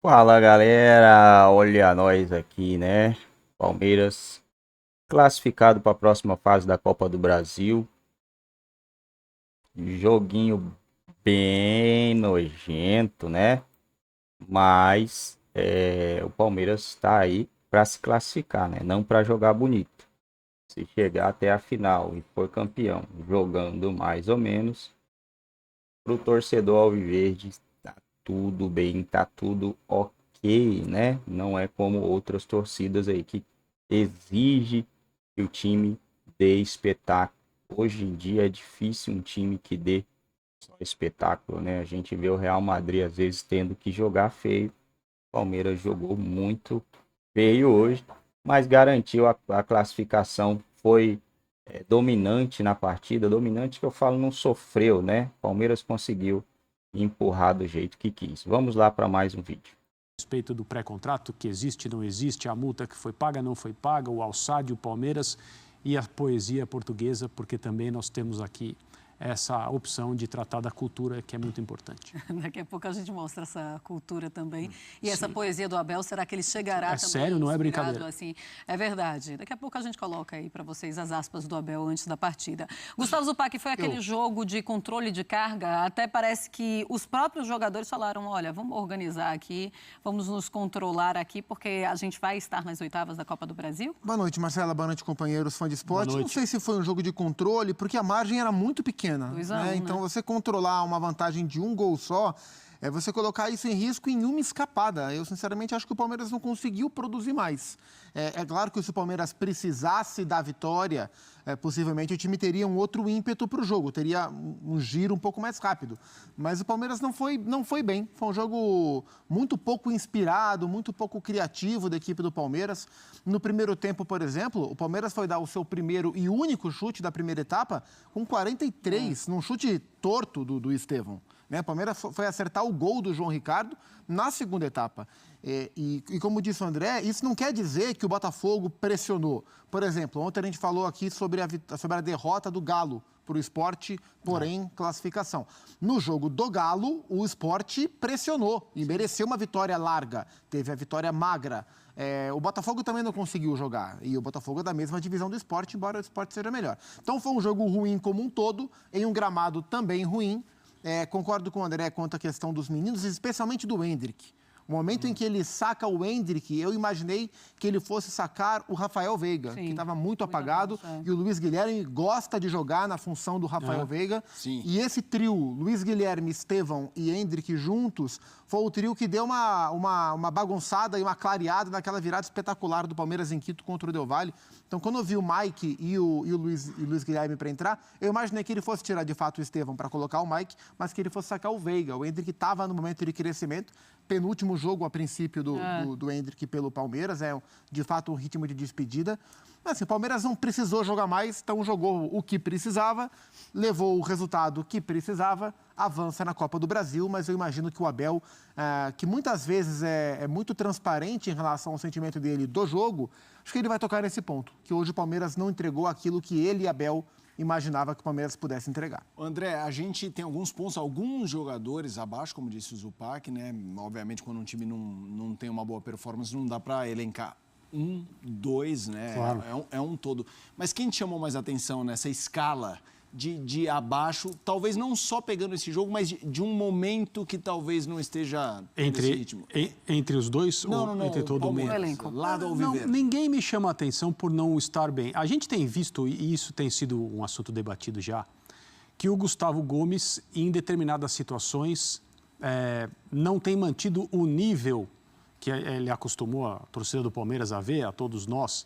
Fala galera, olha nós aqui, né? Palmeiras classificado para a próxima fase da Copa do Brasil. Joguinho bem nojento, né? Mas o Palmeiras está aí para se classificar, né? Não para jogar bonito. Se chegar até a final e for campeão, jogando mais ou menos, pro torcedor alviverde tá tudo bem, tá tudo ok, né? Não é como outras torcidas aí que exige que o time dê espetáculo. Hoje em dia é difícil um time que dê só espetáculo, né? A gente vê o Real Madrid às vezes tendo que jogar feio. O Palmeiras jogou muito feio hoje, mas garantiu a classificação, foi dominante na partida. Dominante que eu falo, não sofreu, né? Palmeiras conseguiu empurrar do jeito que quis. Vamos lá para mais um vídeo. Respeito do pré-contrato, que existe, não existe, a multa que foi paga, não foi paga, o Al-Sadd, o Palmeiras e a poesia portuguesa, porque também nós temos aqui essa opção de tratar da cultura, que é muito importante. Daqui a pouco a gente mostra essa cultura também. E essa poesia do Abel, será que ele chegará também? Sério, não é brincadeira. Assim? É verdade. Daqui a pouco a gente coloca aí para vocês as aspas do Abel antes da partida. Gustavo Zupac, foi aquele jogo de controle de carga? Até parece que os próprios jogadores falaram, olha, vamos organizar aqui, vamos nos controlar aqui, porque a gente vai estar nas oitavas da Copa do Brasil? Boa noite, Marcela. Boa noite, companheiros, fã de esporte. Não sei se foi um jogo de controle, porque a margem era muito pequena. Né? Então, você controlar uma vantagem de um gol só, é você colocar isso em risco em uma escapada. Eu, sinceramente, acho que o Palmeiras não conseguiu produzir mais. É claro que se o Palmeiras precisasse da vitória, possivelmente o time teria um outro ímpeto para o jogo, teria um giro um pouco mais rápido. Mas o Palmeiras não foi bem. Foi um jogo muito pouco inspirado, muito pouco criativo da equipe do Palmeiras. No primeiro tempo, por exemplo, o Palmeiras foi dar o seu primeiro e único chute da primeira etapa com 43, num chute torto do Estevão. Né? O Palmeiras foi acertar o gol do João Ricardo na segunda etapa. E como disse o André, isso não quer dizer que o Botafogo pressionou. Por exemplo, ontem a gente falou aqui sobre a derrota do Galo para o Sport, porém, classificação. No jogo do Galo, o Sport pressionou e mereceu uma vitória larga. Teve a vitória magra. O Botafogo também não conseguiu jogar. E o Botafogo é da mesma divisão do Sport, embora o Sport seja melhor. Então foi um jogo ruim como um todo, em um gramado também ruim. Concordo com o André quanto à questão dos meninos, especialmente do Endrick. O momento em que ele saca o Endrick, eu imaginei que ele fosse sacar o Rafael Veiga, que estava muito apagado, e o Luiz Guilherme gosta de jogar na função do Rafael Veiga. Sim. E esse trio, Luiz Guilherme, Estevão e Endrick juntos, foi o trio que deu uma bagunçada e uma clareada naquela virada espetacular do Palmeiras em Quito contra o Del Valle. Então, quando eu vi o Mike e o Luiz Guilherme para entrar, eu imaginei que ele fosse tirar de fato o Estevão para colocar o Mike, mas que ele fosse sacar o Veiga. O Endrick estava no momento de crescimento, penúltimo jogo a princípio do Endrick pelo Palmeiras, de fato um ritmo de despedida. Mas assim, o Palmeiras não precisou jogar mais, então jogou o que precisava, levou o resultado que precisava, avança na Copa do Brasil, mas eu imagino que o Abel, que muitas vezes é muito transparente em relação ao sentimento dele do jogo, acho que ele vai tocar nesse ponto, que hoje o Palmeiras não entregou aquilo que ele e Abel imaginava que o Palmeiras pudesse entregar. André, a gente tem alguns pontos, alguns jogadores abaixo, como disse o Zupac, né? Obviamente, quando um time não tem uma boa performance, não dá para elencar um, dois, né? Claro. É um todo. Mas quem te chamou mais atenção nessa escala de abaixo, talvez não só pegando esse jogo, mas de um momento que talvez não esteja nesse ritmo? Entre os dois? Não, entre todo mundo? Lado ao viver. Ninguém me chama a atenção por não estar bem. A gente tem visto, e isso tem sido um assunto debatido já, que o Gustavo Gomes, em determinadas situações, não tem mantido o nível que ele acostumou a torcida do Palmeiras a ver, a todos nós.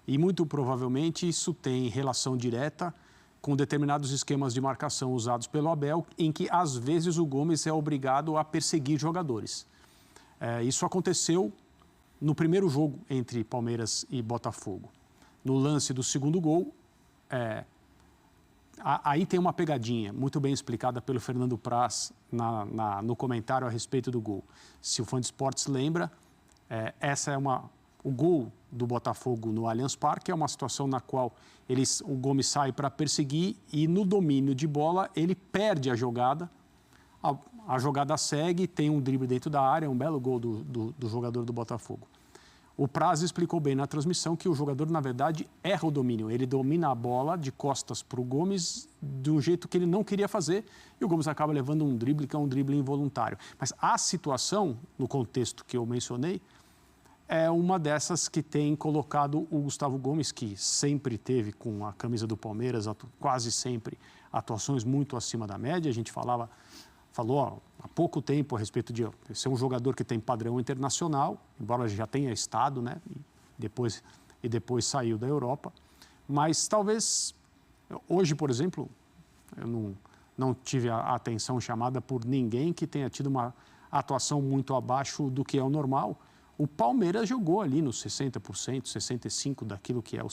E muito provavelmente isso tem relação direta com determinados esquemas de marcação usados pelo Abel, em que, às vezes, o Gomes é obrigado a perseguir jogadores. Isso aconteceu no primeiro jogo entre Palmeiras e Botafogo. No lance do segundo gol, aí tem uma pegadinha, muito bem explicada pelo Fernando Praz no comentário a respeito do gol. Se o fã de esportes lembra, essa é o gol do Botafogo no Allianz Parque é uma situação na qual o Gomes sai para perseguir e no domínio de bola ele perde a jogada. a jogada segue, tem um drible dentro da área, um belo gol do jogador do Botafogo. O Praz explicou bem na transmissão que o jogador, na verdade, erra o domínio. Ele domina a bola de costas para o Gomes de um jeito que ele não queria fazer e o Gomes acaba levando um drible que é um drible involuntário. Mas a situação, no contexto que eu mencionei, é uma dessas que tem colocado o Gustavo Gomes, que sempre teve com a camisa do Palmeiras, quase sempre, atuações muito acima da média. A gente falou há pouco tempo a respeito de ser um jogador que tem padrão internacional, embora já tenha estado, né? E depois saiu da Europa. Mas talvez, hoje, por exemplo, eu não tive a atenção chamada por ninguém que tenha tido uma atuação muito abaixo do que é o normal. O Palmeiras jogou ali nos 60%, 65% daquilo que é o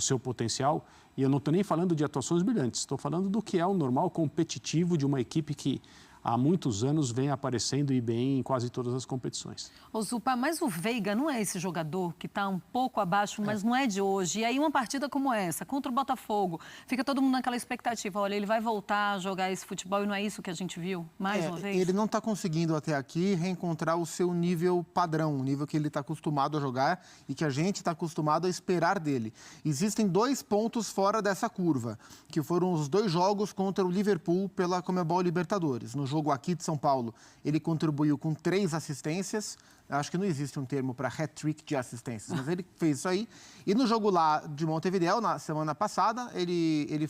seu potencial. E eu não estou nem falando de atuações brilhantes, estou falando do que é o normal competitivo de uma equipe que há muitos anos vem aparecendo e bem em quase todas as competições. Ô Zupa, mas o Veiga não é esse jogador que está um pouco abaixo, mas não é de hoje. E aí uma partida como essa, contra o Botafogo, fica todo mundo naquela expectativa, olha, ele vai voltar a jogar esse futebol e não é isso que a gente viu mais uma vez? Ele não está conseguindo até aqui reencontrar o seu nível padrão, o nível que ele está acostumado a jogar e que a gente está acostumado a esperar dele. Existem 2 pontos fora dessa curva, que foram os 2 jogos contra o Liverpool pela Conmebol Libertadores. No jogo aqui de São Paulo, ele contribuiu com 3 assistências. Acho que não existe um termo para hat-trick de assistências, mas ele fez isso aí. E no jogo lá de Montevidéu, na semana passada, ele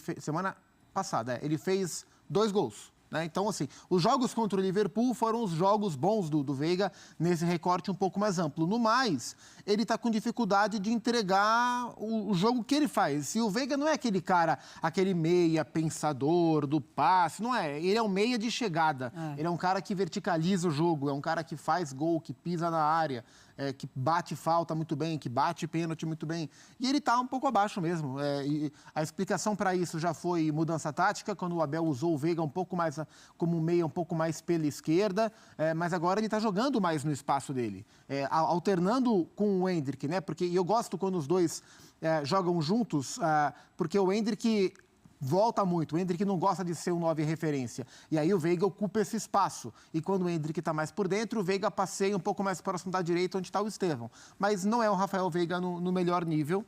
fez 2 gols. Né? Então, assim, os jogos contra o Liverpool foram os jogos bons do Veiga nesse recorte um pouco mais amplo. No mais, ele está com dificuldade de entregar o jogo que ele faz. E o Veiga não é aquele cara, aquele meia pensador do passe, não é. Ele é um meia de chegada. Ele é um cara que verticaliza o jogo, é um cara que faz gol, que pisa na área, que bate falta muito bem, que bate pênalti muito bem. E ele está um pouco abaixo mesmo. E a explicação para isso já foi mudança tática, quando o Abel usou o Veiga um pouco mais como um meia, um pouco mais pela esquerda, mas agora ele está jogando mais no espaço dele, alternando com o Endrick, né? Porque eu gosto quando os dois jogam juntos, porque o Endrick volta muito. O Endrick não gosta de ser um 9 referência. E aí o Veiga ocupa esse espaço. E quando o Endrick está mais por dentro, o Veiga passeia um pouco mais próximo da direita, onde está o Estevão. Mas não é o Rafael Veiga no melhor nível.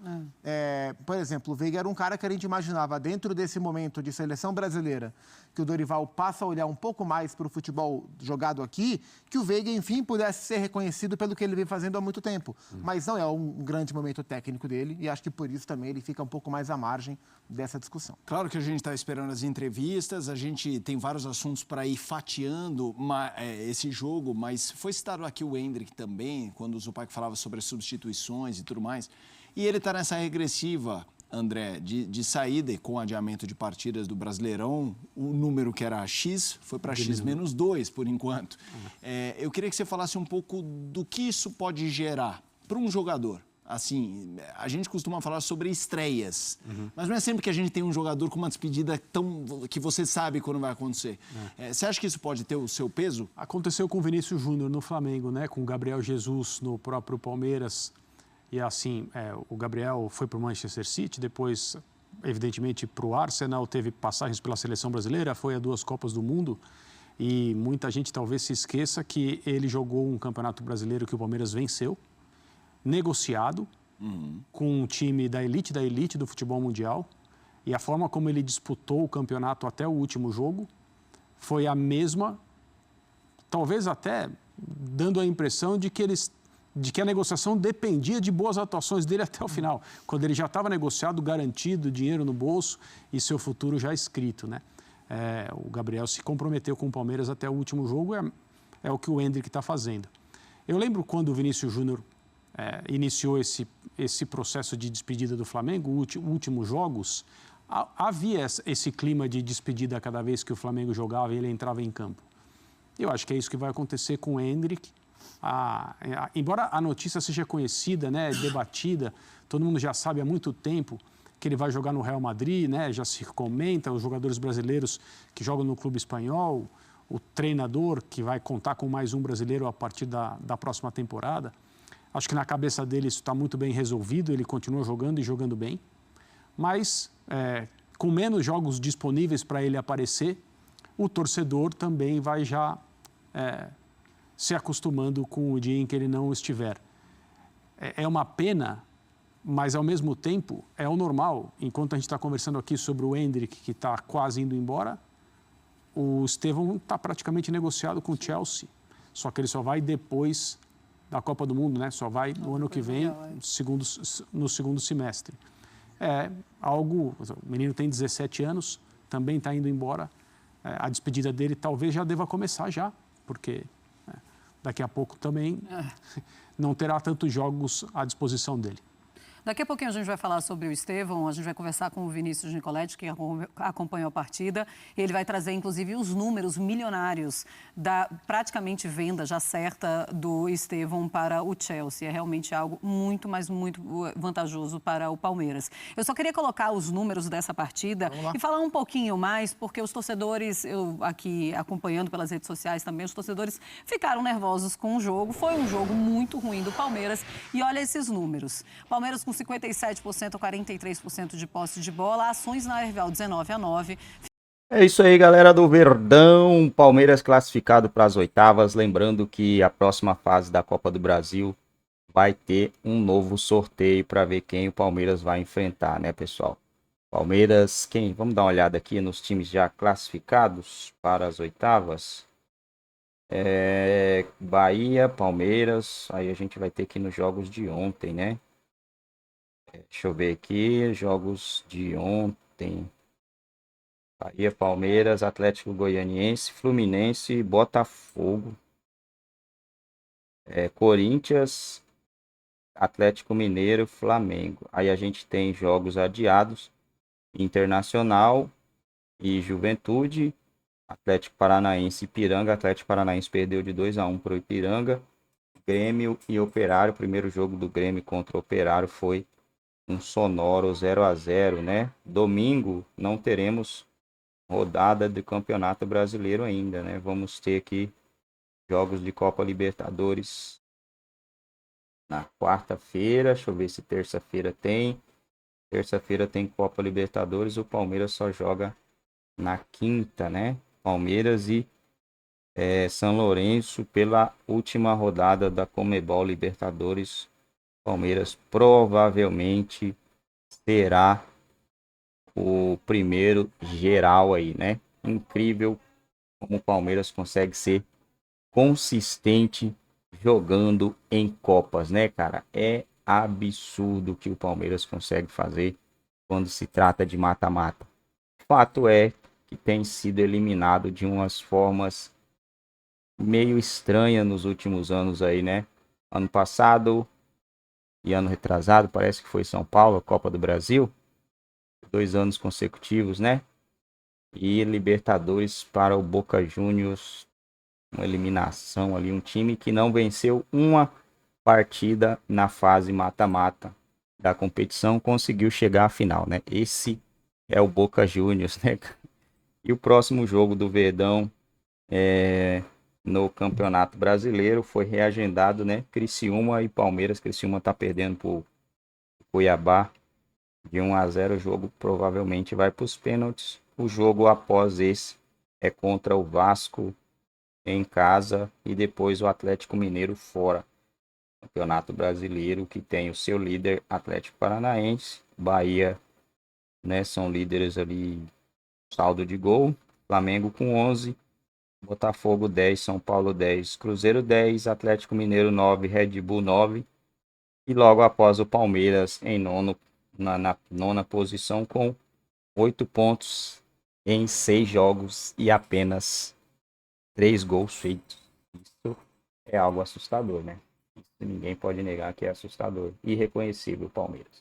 Por exemplo, o Veiga era um cara que a gente imaginava, dentro desse momento de seleção brasileira, que o Dorival passa a olhar um pouco mais para o futebol jogado aqui, que o Veiga, enfim, pudesse ser reconhecido pelo que ele vem fazendo há muito tempo. Mas não é um grande momento técnico dele, e acho que por isso também ele fica um pouco mais à margem dessa discussão. Claro que a gente está esperando as entrevistas, a gente tem vários assuntos para ir fatiando esse jogo, mas foi citado aqui o Endrick também, quando o Zupac falava sobre as substituições e tudo mais, e ele está nessa regressiva, André, de saída com adiamento de partidas do Brasileirão, o número que era X foi para X-2 por enquanto. Eu queria que você falasse um pouco do que isso pode gerar para um jogador. Assim, a gente costuma falar sobre estreias, mas não é sempre que a gente tem um jogador com uma despedida que você sabe quando vai acontecer. Você acha que isso pode ter o seu peso? Aconteceu com o Vinícius Júnior no Flamengo, né? Com o Gabriel Jesus no próprio Palmeiras. E assim, o Gabriel foi para o Manchester City, depois, evidentemente, para o Arsenal, teve passagens pela seleção brasileira, foi a 2 Copas do Mundo. E muita gente talvez se esqueça que ele jogou um campeonato brasileiro que o Palmeiras venceu, negociado, com um time da elite do futebol mundial. E a forma como ele disputou o campeonato até o último jogo foi a mesma, talvez até dando a impressão de que a negociação dependia de boas atuações dele até o final, quando ele já estava negociado, garantido, dinheiro no bolso e seu futuro já escrito, né? O Gabriel se comprometeu com o Palmeiras até o último jogo, é o que o Endrick está fazendo. Eu lembro quando o Vinícius Júnior iniciou esse processo de despedida do Flamengo, últimos jogos, havia esse clima de despedida cada vez que o Flamengo jogava e ele entrava em campo. Eu acho que é isso que vai acontecer com o Endrick. Embora a notícia seja conhecida, né, debatida, todo mundo já sabe há muito tempo que ele vai jogar no Real Madrid, né, já se comenta, os jogadores brasileiros que jogam no clube espanhol, o treinador que vai contar com mais um brasileiro a partir da próxima temporada. Acho que na cabeça dele isso está muito bem resolvido, ele continua jogando e jogando bem, mas com menos jogos disponíveis para ele aparecer, o torcedor também vai já se acostumando com o dia em que ele não estiver. É uma pena, mas ao mesmo tempo é o normal. Enquanto a gente está conversando aqui sobre o Endrick, que está quase indo embora, o Estevão está praticamente negociado com o Chelsea. Só que ele só vai depois da Copa do Mundo, né? Só vai no ano que vem, no segundo semestre. O menino tem 17 anos, também está indo embora. A despedida dele talvez já deva começar já, porque daqui a pouco também não terá tantos jogos à disposição dele. Daqui a pouquinho a gente vai falar sobre o Estevão, a gente vai conversar com o Vinícius Nicoletti, que acompanhou a partida. Ele vai trazer, inclusive, os números milionários da praticamente venda já certa do Estevão para o Chelsea. É realmente algo muito, mas muito vantajoso para o Palmeiras. Eu só queria colocar os números dessa partida e falar um pouquinho mais, porque os torcedores, eu aqui acompanhando pelas redes sociais também, os torcedores ficaram nervosos com o jogo. Foi um jogo muito ruim do Palmeiras e olha esses números. Palmeiras com 57% ou 43% de posse de bola, ações na Erval 19-9. É isso aí, galera do Verdão. Palmeiras classificado para as oitavas. Lembrando que a próxima fase da Copa do Brasil vai ter um novo sorteio para ver quem o Palmeiras vai enfrentar, né, pessoal? Palmeiras, vamos dar uma olhada aqui nos times já classificados para as oitavas. Bahia, Palmeiras. Aí a gente vai ter que ir nos jogos de ontem, né? Deixa eu ver aqui, jogos de ontem. Bahia, Palmeiras, Atlético Goianiense, Fluminense, Botafogo. Corinthians, Atlético Mineiro, Flamengo. Aí a gente tem jogos adiados. Internacional e Juventude. Atlético Paranaense e Ipiranga. Atlético Paranaense perdeu de 2-1 para o Ipiranga. Grêmio e Operário. O primeiro jogo do Grêmio contra o Operário foi um sonoro 0-0, né? Domingo não teremos rodada do Campeonato Brasileiro ainda, né? Vamos ter aqui jogos de Copa Libertadores na quarta-feira. Deixa eu ver se terça-feira tem. Terça-feira tem Copa Libertadores. O Palmeiras só joga na quinta, né? Palmeiras e São Lourenço pela última rodada da Conmebol Libertadores. Palmeiras provavelmente será o primeiro geral aí, né? Incrível como o Palmeiras consegue ser consistente jogando em Copas, né, cara? É absurdo o que o Palmeiras consegue fazer quando se trata de mata-mata. Fato é que tem sido eliminado de umas formas meio estranhas nos últimos anos aí, né? Ano passado e ano retrasado, parece que foi São Paulo, a Copa do Brasil. 2 anos consecutivos, né? E Libertadores para o Boca Juniors. Uma eliminação ali, um time que não venceu uma partida na fase mata-mata da competição, conseguiu chegar à final, né? Esse é o Boca Juniors, né? E o próximo jogo do Verdão no Campeonato Brasileiro foi reagendado, né? Criciúma e Palmeiras. Criciúma tá perdendo pro Cuiabá de 1-0. O jogo provavelmente vai para os pênaltis. O jogo após esse é contra o Vasco em casa e depois o Atlético Mineiro fora. Campeonato Brasileiro que tem o seu líder Atlético Paranaense, Bahia, né? São líderes ali, saldo de gol. Flamengo com 11. Botafogo 10, São Paulo 10, Cruzeiro 10, Atlético Mineiro 9, Red Bull 9. E logo após o Palmeiras em nono, na nona posição com 8 pontos em 6 jogos e apenas 3 gols feitos. Isso é algo assustador, né? Isso ninguém pode negar que é assustador. Irreconhecível o Palmeiras.